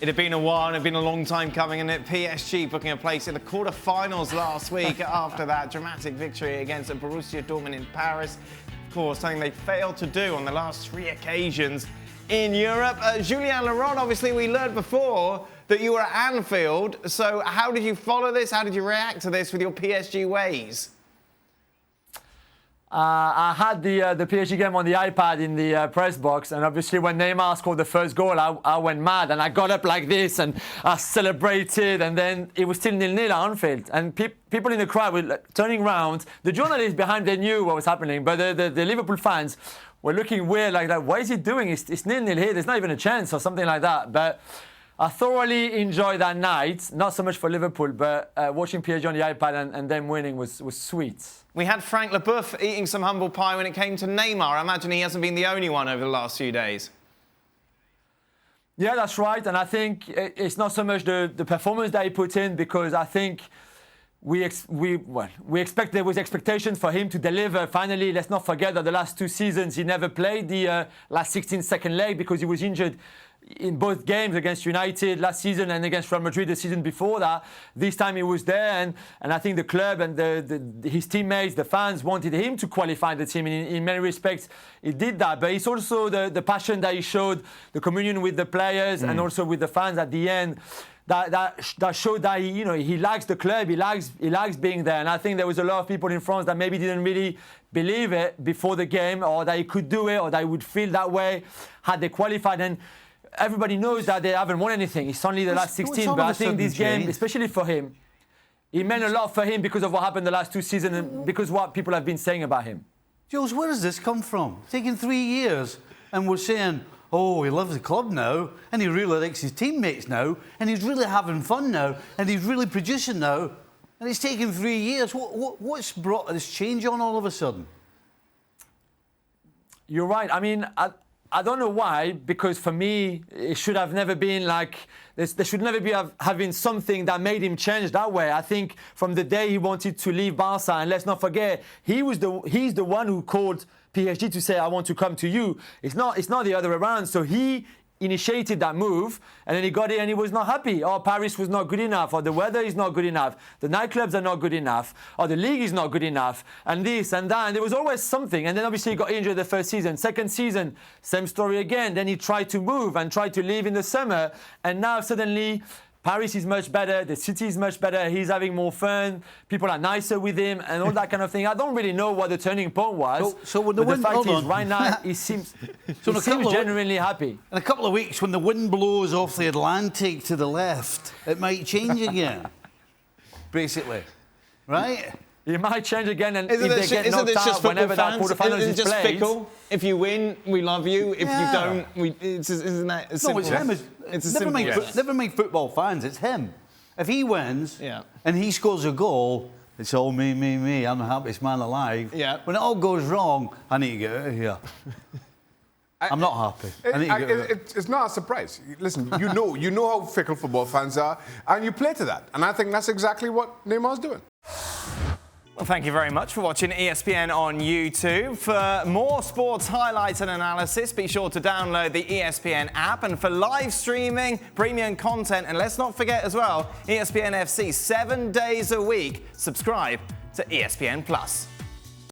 It had been a while, it had been a long time coming, and PSG booking a place in the quarterfinals last week after that dramatic victory against Borussia Dortmund in Paris. Of course, something they failed to do on the last 3 occasions in Europe. Julian Laurent, obviously we learned before that you were at Anfield, so how did you follow this? How did you react to this with your PSG ways? I had the PSG game on the iPad in the press box, and obviously when Neymar scored the first goal, I went mad and I got up like this and I celebrated, and then it was still 0-0 at Anfield, and people in the crowd were turning around. The journalists behind, they knew what was happening, but the Liverpool fans were looking weird like that. What is he doing? It's 0-0 here. There's not even a chance or something like that. But I thoroughly enjoyed that night, not so much for Liverpool, but watching PSG on the iPad and them winning was sweet. We had Frank Leboeuf eating some humble pie when it came to Neymar. I imagine he hasn't been the only one over the last few days. Yeah, that's right. And I think it's not so much the performance that he put in, because I think we expect there was expectations for him to deliver. Finally, let's not forget that the last 2 seasons he never played the last 16-second leg because he was injured in both games against United last season and against Real Madrid the season before that. This time he was there, and I think the club and his teammates, the fans, wanted him to qualify the team. In many respects, he did that. But it's also the passion that he showed, the communion with the players and also with the fans at the end. That showed that he likes the club, he likes being there. And I think there was a lot of people in France that maybe didn't really believe it before the game, or that he could do it, or that he would feel that way had they qualified. And everybody knows that they haven't won anything. It's only the last 16, but I think this game, especially for him, it meant a lot for him because of what happened the last 2 seasons and because of what people have been saying about him. Jules, where does this come from? It's taken 3 years, and we're saying, oh, he loves the club now, and he really likes his teammates now, and he's really having fun now, and he's really producing now, and it's taken 3 years. What's brought this change on all of a sudden? You're right. I mean, I don't know why, because for me, it should have never been like this. There should never be having something that made him change that way. I think from the day he wanted to leave Barca, and let's not forget, he's the one who called PSG to say, I want to come to you. It's not the other way around. So he initiated that move, and then he got it and he was not happy. Or Paris was not good enough, or the weather is not good enough, the nightclubs are not good enough, or the league is not good enough, and this and that. And there was always something. And then obviously he got injured the first season. Second season, same story again. Then he tried to move and tried to leave in the summer, and now suddenly Paris is much better, the city is much better, he's having more fun, people are nicer with him, and all that kind of thing. I don't really know what the turning point was. So when the wind, fact is, right now, he seems genuinely happy. In a couple of weeks, when the wind blows off the Atlantic to the left, it might change again, basically, right? It might change again, and if they get knocked out whenever that quarterfinals is just played. Fickle? If you win, we love you. If you don't, isn't that as simple? No, it's him. Never mind football fans, it's him. If he wins and he scores a goal, it's all me. I'm the happiest man alive. Yeah. When it all goes wrong, I need to get out of here. I'm not happy. It's not a surprise. Listen, you know how fickle football fans are, and you play to that. And I think that's exactly what Neymar's doing. Well, thank you very much for watching ESPN on YouTube. For more sports highlights and analysis, be sure to download the ESPN app. And for live streaming, premium content, and let's not forget as well, ESPN FC 7 days a week. Subscribe to ESPN+.